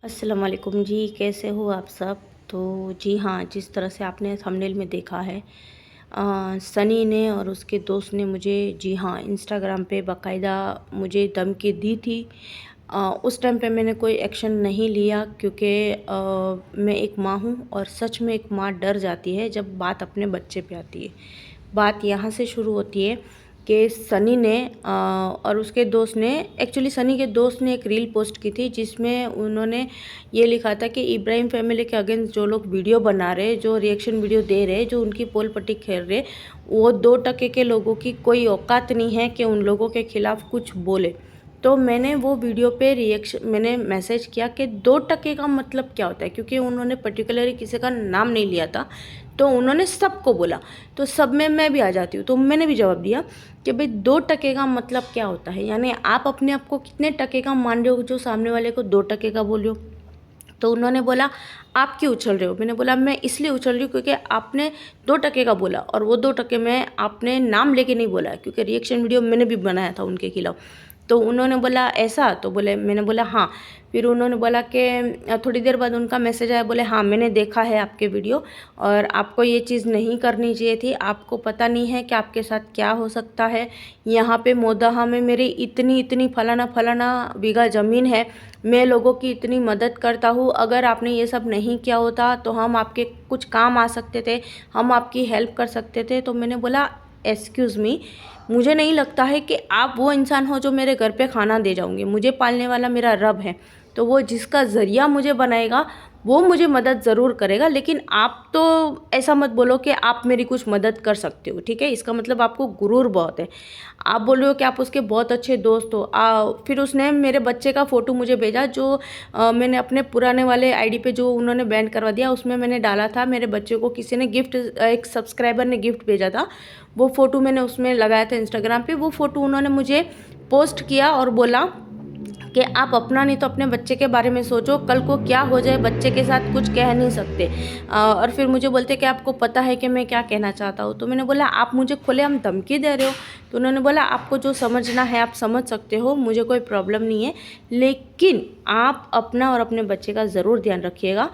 अस्सलाम वालेकुम जी, कैसे हो आप सब। तो जी हाँ, जिस तरह से आपने थंबनेल में देखा है, सनी ने और उसके दोस्त ने मुझे जी हाँ इंस्टाग्राम पे बाकायदा मुझे धमकी दी थी। उस टाइम पे मैंने कोई एक्शन नहीं लिया क्योंकि मैं एक माँ हूँ और सच में एक माँ डर जाती है जब बात अपने बच्चे पे आती है। बात यहाँ से शुरू होती है कि सनी ने और उसके दोस्त ने, एक्चुअली सनी के दोस्त ने एक रील पोस्ट की थी जिसमें उन्होंने ये लिखा था कि इब्राहिम फैमिली के अगेंस्ट जो लोग वीडियो बना रहे, जो रिएक्शन वीडियो दे रहे, जो उनकी पोल पट्टी खेल रहे, वो 2% के लोगों की कोई औकात नहीं है कि उन लोगों के खिलाफ कुछ बोले। तो मैंने वो वीडियो पे रिएक्शन, मैंने मैसेज किया कि 2% का मतलब क्या होता है, क्योंकि उन्होंने पर्टिकुलरली किसी का नाम नहीं लिया था, तो उन्होंने सबको बोला, तो सब में मैं भी आ जाती हूँ। तो मैंने भी जवाब दिया कि भाई 2% का मतलब क्या होता है, यानी आप अपने आप को कितने टके का मान रहे हो जो सामने वाले को 2% का बोल रहे हो। तो उन्होंने बोला आप क्यों उछल रहे हो। मैंने बोला मैं इसलिए उछल रही हूँ क्योंकि आपने 2% का बोला और वो 2% में आपने नाम लेके नहीं बोला, क्योंकि रिएक्शन वीडियो मैंने भी बनाया था उनके खिलाफ। तो उन्होंने बोला ऐसा, तो बोले, मैंने बोला हाँ। फिर उन्होंने बोला कि थोड़ी देर बाद उनका मैसेज आया, बोले हाँ मैंने देखा है आपके वीडियो और आपको ये चीज़ नहीं करनी चाहिए थी, आपको पता नहीं है कि आपके साथ क्या हो सकता है। यहाँ पे मोदाहा में मेरी इतनी इतनी फलाना फलाना बीघा ज़मीन है, मैं लोगों की इतनी मदद करता हूँ, अगर आपने ये सब नहीं किया होता तो हम आपके कुछ काम आ सकते थे, हम आपकी हेल्प कर सकते थे। तो मैंने बोला एक्सक्यूज़ मी, मुझे नहीं लगता है कि आप वो इंसान हो जो मेरे घर पे खाना दे जाओगे। मुझे पालने वाला मेरा रब है, तो वो जिसका ज़रिया मुझे बनाएगा वो मुझे मदद ज़रूर करेगा, लेकिन आप तो ऐसा मत बोलो कि आप मेरी कुछ मदद कर सकते हो, ठीक है। इसका मतलब आपको गुरूर बहुत है। आप बोल रहे हो कि आप उसके बहुत अच्छे दोस्त हो। फिर उसने मेरे बच्चे का फ़ोटो मुझे भेजा जो मैंने अपने पुराने वाले आईडी पे जो उन्होंने बैन करवा दिया उसमें मैंने डाला था। मेरे बच्चे को किसी ने गिफ्ट, एक सब्सक्राइबर ने गिफ्ट भेजा था, वो फ़ोटो मैंने उसमें लगाया था इंस्टाग्राम पे। वो फ़ोटो उन्होंने मुझे पोस्ट किया और बोला कि आप अपना नहीं तो अपने बच्चे के बारे में सोचो, कल को क्या हो जाए बच्चे के साथ कुछ कह नहीं सकते। और फिर मुझे बोलते कि आपको पता है कि मैं क्या कहना चाहता हूँ। तो मैंने बोला आप मुझे खुलेआम धमकी दे रहे हो। तो उन्होंने बोला आपको जो समझना है आप समझ सकते हो, मुझे कोई प्रॉब्लम नहीं है, लेकिन आप अपना और अपने बच्चे का ज़रूर ध्यान रखिएगा।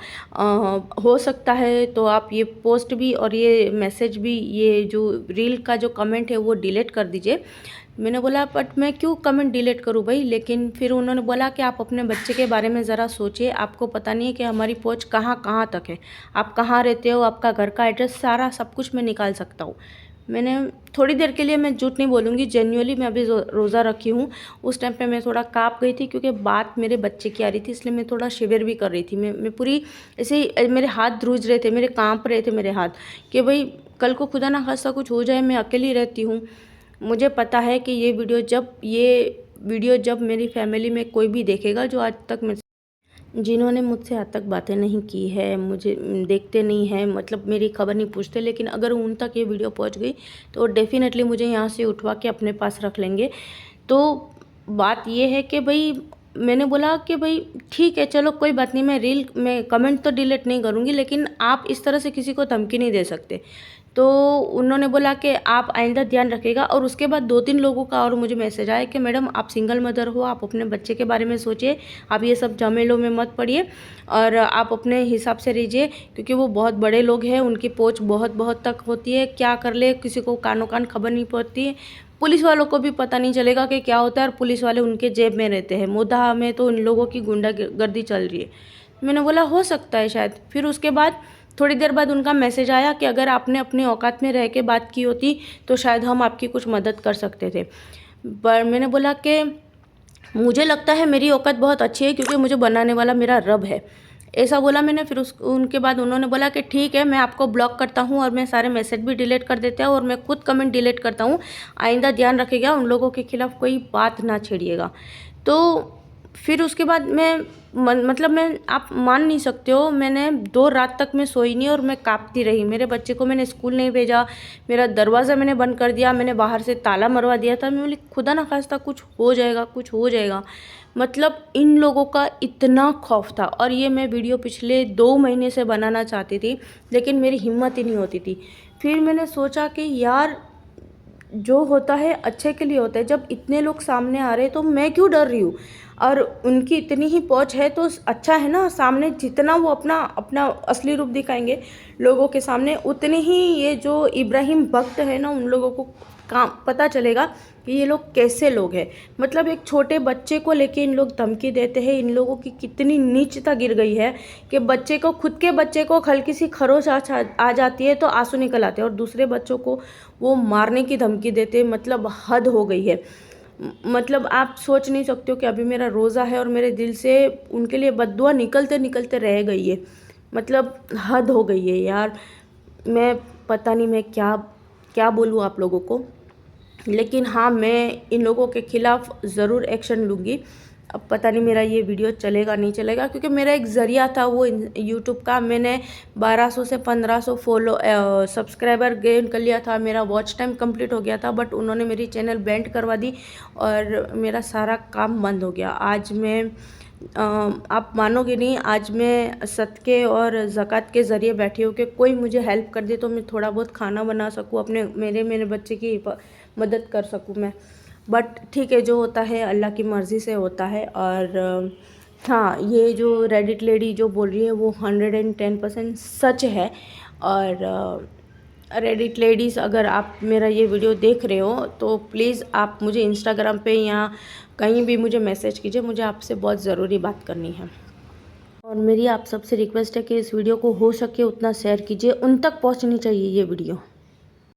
हो सकता है तो आप ये पोस्ट भी और ये मैसेज भी, ये जो रील का जो कमेंट है वो डिलीट कर दीजिए। मैंने बोला बट मैं क्यों कमेंट डिलीट करूँ भाई। लेकिन फिर उन्होंने बोला कि आप अपने बच्चे के बारे में ज़रा सोचिए, आपको पता नहीं है कि हमारी पहुँच कहाँ कहाँ तक है, आप कहाँ रहते हो, आपका घर का एड्रेस, सारा सब कुछ मैं निकाल सकता हूँ। मैंने थोड़ी देर के लिए, मैं झूठ नहीं बोलूँगी, जेन्युइनली मैं अभी रोज़ा रखी हूँ। उस टाइम पे मैं थोड़ा काँप गई थी क्योंकि बात मेरे बच्चे की आ रही थी, इसलिए मैं थोड़ा शिविर भी कर रही थी। मैं पूरी ऐसे ही, मेरे हाथ ध्रुज रहे थे, मेरे काँप रहे थे मेरे हाथ, कि भाई कल को खुदा ना खास्ता कुछ हो जाए, मैं अकेली रहती हूँ। मुझे पता है कि ये वीडियो जब मेरी फैमिली में कोई भी देखेगा जो आज तक जिन्होंने मुझसे आज तक बातें नहीं की है, मुझे देखते नहीं हैं, मतलब मेरी खबर नहीं पूछते, लेकिन अगर उन तक ये वीडियो पहुंच गई तो डेफ़िनेटली मुझे यहाँ से उठवा के अपने पास रख लेंगे। तो बात ये है कि भाई, मैंने बोला कि भाई ठीक है चलो कोई बात नहीं, मैं रील में कमेंट तो डिलीट नहीं करूँगी, लेकिन आप इस तरह से किसी को धमकी नहीं दे सकते। तो उन्होंने बोला कि आप आइंदा ध्यान रखिएगा। और उसके बाद 2-3 लोगों का और मुझे मैसेज आया कि मैडम आप सिंगल मदर हो, आप अपने बच्चे के बारे में सोचिए, आप ये सब झमेलों में मत पड़िए और आप अपने हिसाब से रहिए, क्योंकि वो बहुत बड़े लोग हैं, उनकी पहुँच बहुत बहुत तक होती है, क्या कर ले किसी को कानो कान खबर नहीं पड़ती है, पुलिस वालों को भी पता नहीं चलेगा कि क्या होता है, और पुलिस वाले उनके जेब में रहते हैं। मोदाहा में तो उन लोगों की गुंडागर्दी चल रही है। मैंने बोला हो सकता है शायद। फिर उसके बाद थोड़ी देर बाद उनका मैसेज आया कि अगर आपने अपनी औकात में रह के बात की होती तो शायद हम आपकी कुछ मदद कर सकते थे। पर मैंने बोला कि मुझे लगता है मेरी औकात बहुत अच्छी है क्योंकि मुझे बनाने वाला मेरा रब है, ऐसा बोला मैंने। फिर उनके बाद उन्होंने बोला कि ठीक है मैं आपको ब्लॉक करता हूँ और मैं सारे मैसेज भी डिलीट कर देता हूँ और मैं खुद कमेंट डिलीट करता हूँ, आइंदा ध्यान रखिएगा, उन लोगों के खिलाफ़ कोई बात ना छेड़िएगा। तो फिर उसके बाद मैं मतलब मैं, आप मान नहीं सकते हो, मैंने 2 रात तक मैं सोई नहीं और मैं काँपती रही। मेरे बच्चे को मैंने स्कूल नहीं भेजा, मेरा दरवाज़ा मैंने बंद कर दिया, मैंने बाहर से ताला मरवा दिया था। मैं बोली खुदा ना खास्ता कुछ हो जाएगा, कुछ हो जाएगा। मतलब इन लोगों का इतना खौफ था। और ये मैं वीडियो पिछले 2 महीने से बनाना चाहती थी, लेकिन मेरी हिम्मत ही नहीं होती थी। फिर मैंने सोचा कि यार जो होता है अच्छे के लिए होता है, जब इतने लोग सामने आ रहे हैं तो मैं क्यों डर रही हूँ। और उनकी इतनी ही पहुंच है तो अच्छा है ना, सामने जितना वो अपना अपना असली रूप दिखाएंगे लोगों के सामने, उतने ही ये जो इब्राहिम भक्त है ना उन लोगों को काम पता चलेगा कि ये लोग कैसे लोग हैं। मतलब एक छोटे बच्चे को लेके इन लोग धमकी देते हैं। इन लोगों की कितनी नीचता गिर गई है कि बच्चे को, खुद के बच्चे को हल्की सी खरोच आ जाती है तो आंसू निकल आते हैं, और दूसरे बच्चों को वो मारने की धमकी देते हैं। मतलब हद हो गई है। मतलब आप सोच नहीं सकते हो कि अभी मेरा रोज़ा है और मेरे दिल से उनके लिए बद्दुआ निकलते निकलते रह गई है। मतलब हद हो गई है यार। मैं पता नहीं मैं क्या क्या बोलूँ आप लोगों को, लेकिन हाँ मैं इन लोगों के ख़िलाफ़ ज़रूर एक्शन लूँगी। अब पता नहीं मेरा ये वीडियो चलेगा नहीं चलेगा, क्योंकि मेरा एक ज़रिया था वो यूट्यूब का। मैंने 1200 से 1500 सब्सक्राइबर गेन कर लिया था, मेरा वॉच टाइम कंप्लीट हो गया था, बट उन्होंने मेरी चैनल बैंड करवा दी और मेरा सारा काम बंद हो गया। आज मैं आप मानोगे नहीं, आज मैं सदक़े और ज़कात के ज़रिए बैठी हूँ कि कोई मुझे हेल्प कर दे तो मैं थोड़ा बहुत खाना बना सकूँ, अपने मेरे बच्चे की मदद कर सकूँ मैं। बट ठीक है, जो होता है अल्लाह की मर्ज़ी से होता है। और हाँ, ये जो रेडिट लेडी जो बोल रही है वो 110% सच है। और रेडिट लेडीज़, अगर आप मेरा ये वीडियो देख रहे हो तो प्लीज़ आप मुझे इंस्टाग्राम पे या कहीं भी मुझे मैसेज कीजिए, मुझे आपसे बहुत ज़रूरी बात करनी है। और मेरी आप सबसे रिक्वेस्ट है कि इस वीडियो को हो सके उतना शेयर कीजिए, उन तक पहुंचनी चाहिए ये वीडियो।